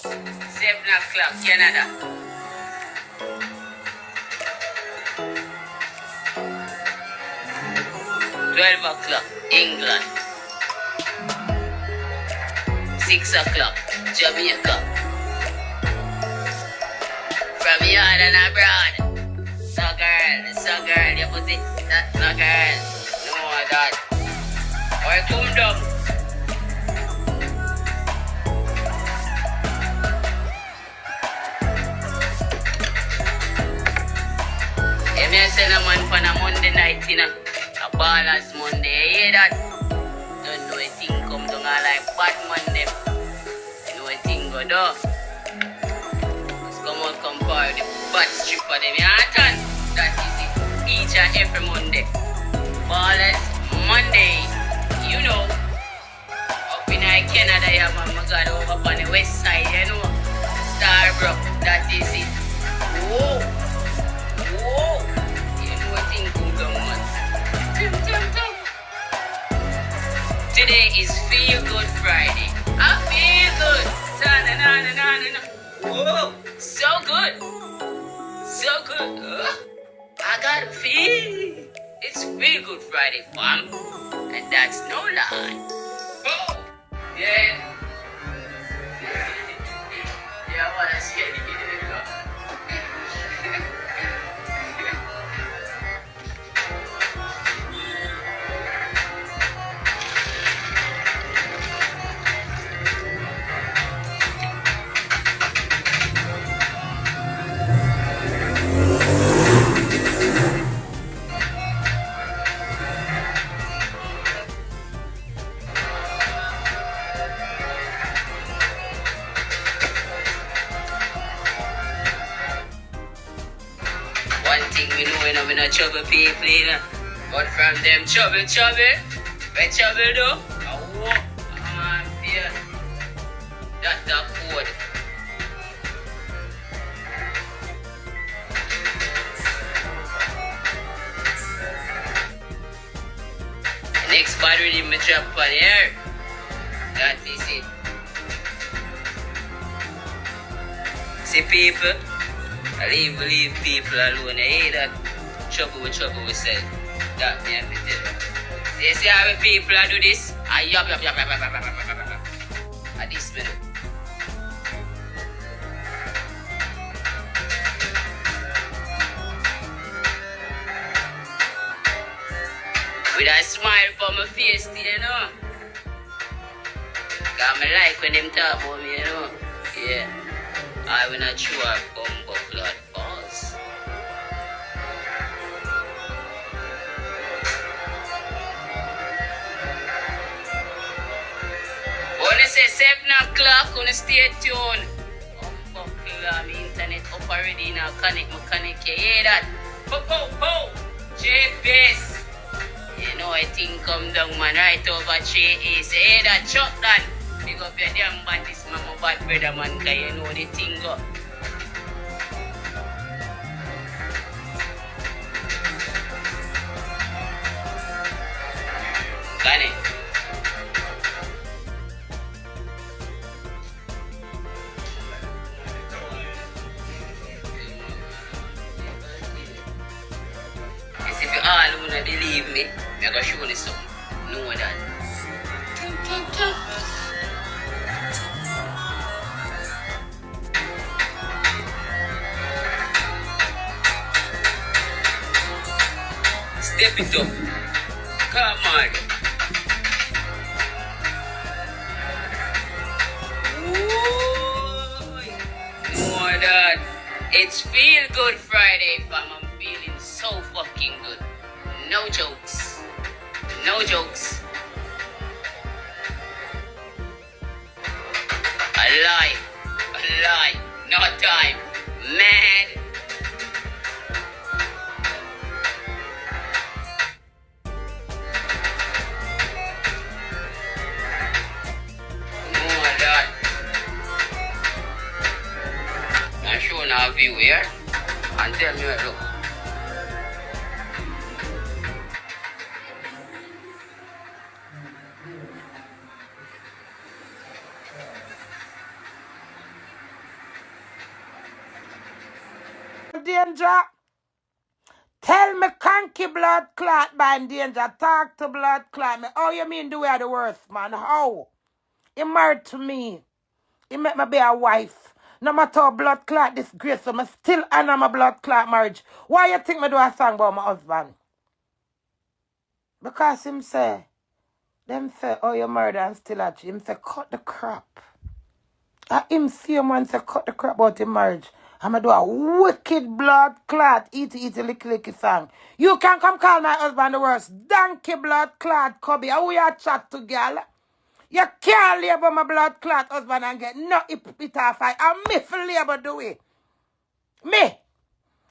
7 o'clock, Canada. $12 England. 6 o'clock, Jamaica. From yard and abroad. So girl, you put it. That's no girl. No, that. Or come down. Yeah, me send a man for a Monday night, you know. A ballers Monday, you hear that? Don't know a thing come down like bad Monday. You know a thing go down. Just come out, compare the bad stripper them, you understand? That is it. Each and every Monday. Ballers Monday. You know. Up in Canada, yeah, man, I got over on the west side, you know. Starbrook, that is it. Whoa. You know what thing come down, man. Today is Feel Good Friday. I feel good. Ta-na-na-na-na-na. Whoa. So good. So good. I gotta feel. It's Feel Good Friday, fam. And that's no lie. Oh. Yeah. Yeah, what I see it. One thing we know, we not trouble people, you know. But from them trouble, where trouble do? I walk, man, fear. That's the code. Next battery in my drop on here. That is it. See people? I leave people alone. I hate that trouble with self. That me have to tell you. You see how people do this? I yup. I this me do. With a smile for my face, you know. Cause I like when them talk about me, you know. Yeah. I will not show up bumbo blood falls. When I say 7 o'clock, gonna stay tuned. Bumbo club, internet up already now. Mechanic, you hear that? Ho! J-Bass. You know I think come down, man, right over J-Ace. You hear that? Chuck that. Pick up your damn bandits, mama, bad brother, man, cause you know the thing go. Got it? Yes, if you all wanna believe me, I'm gonna show you something. Know that. Step it up. Come on. More that. It's Feel Good Friday, fam. I'm feeling so fucking good. No jokes. A lie. No time. Mad. Now view here and tell me where look. Danger. Tell me conky blood clot by Danger. Talk to blood clot me. Oh, you mean Dewey are the worst, man? How? He married to me. He make me be a wife. No matter how blood clot disgrace, so I still honor my blood clot marriage. Why you think me do a song about my husband? Because him say, them say, oh, you married and still at you. Him say, cut the crap. Him see a man say, cut the crap about his marriage. I'm going to do a wicked blood clot, eaty, licky song. You can come call my husband the worst. Donkey blood clot, Cubby. How you chat to girl? You can't labor my blood clot husband and get no it off. I'm me for labor do it. Me.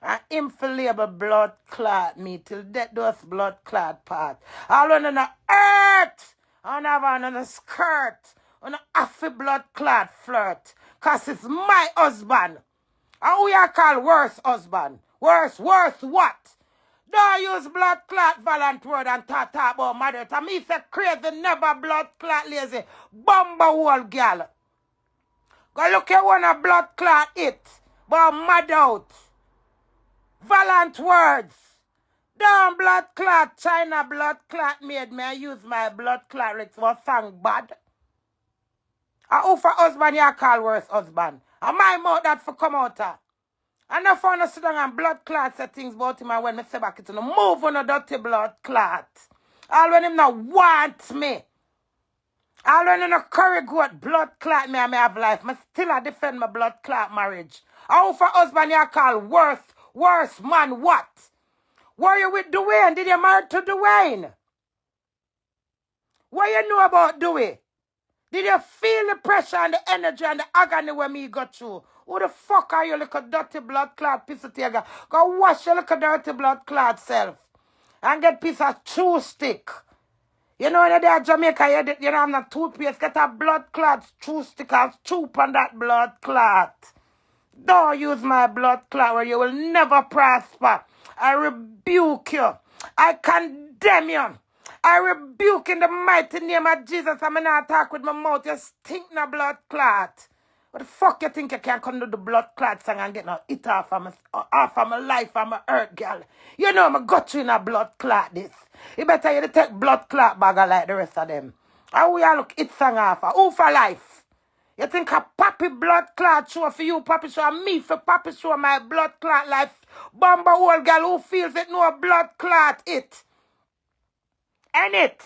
And him for labor blood clot me till death does blood clot part. All on the earth. I don't have on the skirt. On the affy blood clot flirt. Cause it's my husband. And we are called worse husband. Worse what? Don't use blood clot violent word and talk about mother. To me say crazy, never blood clot lazy. Bumba whole girl. Go look at one of blood clot it. But mad out. Violent words. Don't blood clot. China blood clot made me use my blood clot lyrics for song bad. And who for husband you call worse husband? And my mouth that for come out her. And I found a sit down and blood clot say things about him and when me say back it, move on a dirty blood clot. All when him not want me. All when him not curry goat blood clot me and me have life. Me still a defend my blood clot marriage. How for husband you call worse man what? Were you with Dwayne? Did you marry to Dwayne? What you know about Dewey? Did you feel the pressure and the energy and the agony when me got through? Who the fuck are you, little dirty blood clot piece of tiger? Go wash your little dirty blood clot self. And get piece of chew stick. You know when you're there in Jamaica, you know I'm not toothpaste. Get a blood clot chew stick and chew on that blood clot. Don't use my blood clot or you will never prosper. I rebuke you. I condemn you. I rebuke in the mighty name of Jesus. I'm not talk with my mouth. You stink no blood clot. What the fuck you think you can come to the blood clot song and get no it off of my life and my earth, girl? You know I got you in a blood clot this. You better you take blood clot bagger like the rest of them. How we all look it song off? Who for life? You think a papi blood clot show for you, papi show, and me for papi show my blood clot life? Bumba old girl who feels it no blood clot it. And it.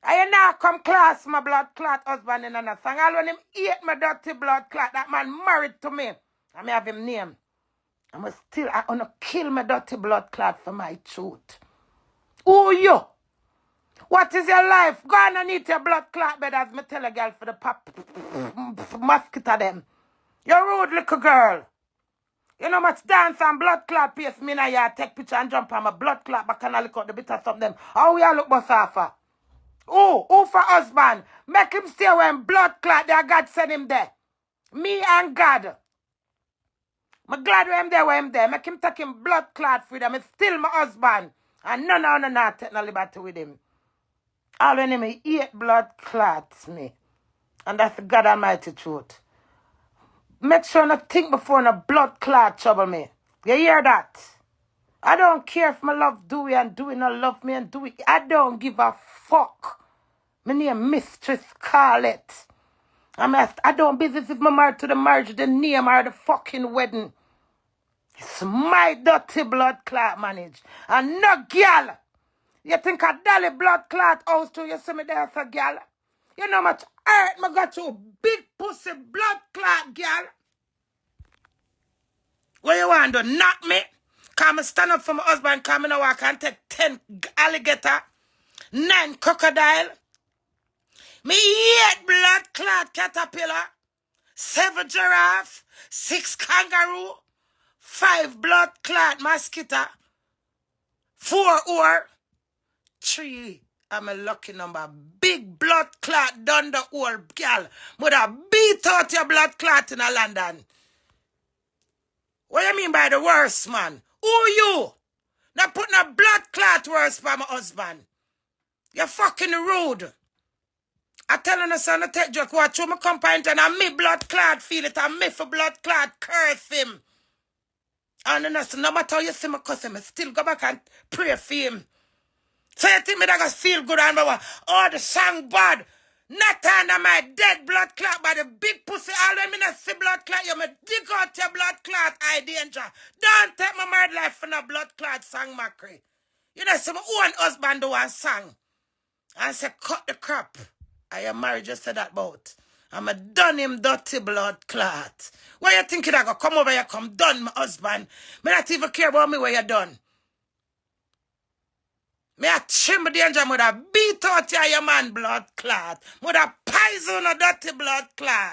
I now come class my blood clot husband in another song. All when him eat my dirty blood clot, that man married to me. I may have him name. I wanna kill my dirty blood clot for my truth. Who you? What is your life? Go on and eat your blood clot bed as me tell a girl for the mosquito them. You rude little girl. You know much dance and blood clot paste me now you take picture and jump on my blood clot back and I look out the bit of something. How we all look bus offer? Who for husband? Make him stay when blood clot there God send him there. Me and God. I'm glad when him there. Make him take him blood clot freedom. It's still my husband. And no, take no liberty with him. All when him eat blood clots me. And that's the God Almighty truth. Make sure not think before no blood clot trouble me. You hear that? I don't care if my love Dewey and Dewey not love me and Dewey. I don't give a fuck. My name Mistress Scarlett. I don't business if my married to the marriage, the name or the fucking wedding. It's my dirty blood clot manage. And no girl. You think a dolly blood clot house to you see me there for girl? You know much hurt me got you big pussy blood clot girl. What you want to knock me? Come and stand up for my husband, come in I can take 10 alligator, 9 crocodile, me 8 blood clot caterpillar, 7 giraffe, 6 kangaroo, 5 blood clot mosquito, 4 oar, 3 I'm a lucky number. Big blood clot done the old girl. Would have beat out your blood clot in a London. What do you mean by the worst, man? Who you? Not putting a blood clot worse for my husband. You're fucking rude. I tell you, son, to take joke, watch through my compound and me blood clot feel it, and me for blood clot curse him. And then no matter how you see my cousin, I still go back and pray for him. So you think me that gonna feel good and oh the song bad. Not under my dead blood clot by the big pussy. All when me not see blood clot, you me dig out your blood clot, I danger. Don't take my murder life for no blood clot song, Macri. You know, some own husband do one song. And say, cut the crap. I am married, just said that about. I'm a done him dirty blood clot. Why you thinking I go come over here, come done my husband? Me not even care about me where you done. Me a trim danger, mother beat out your man blood clot. Mother poison a dirty blood clot.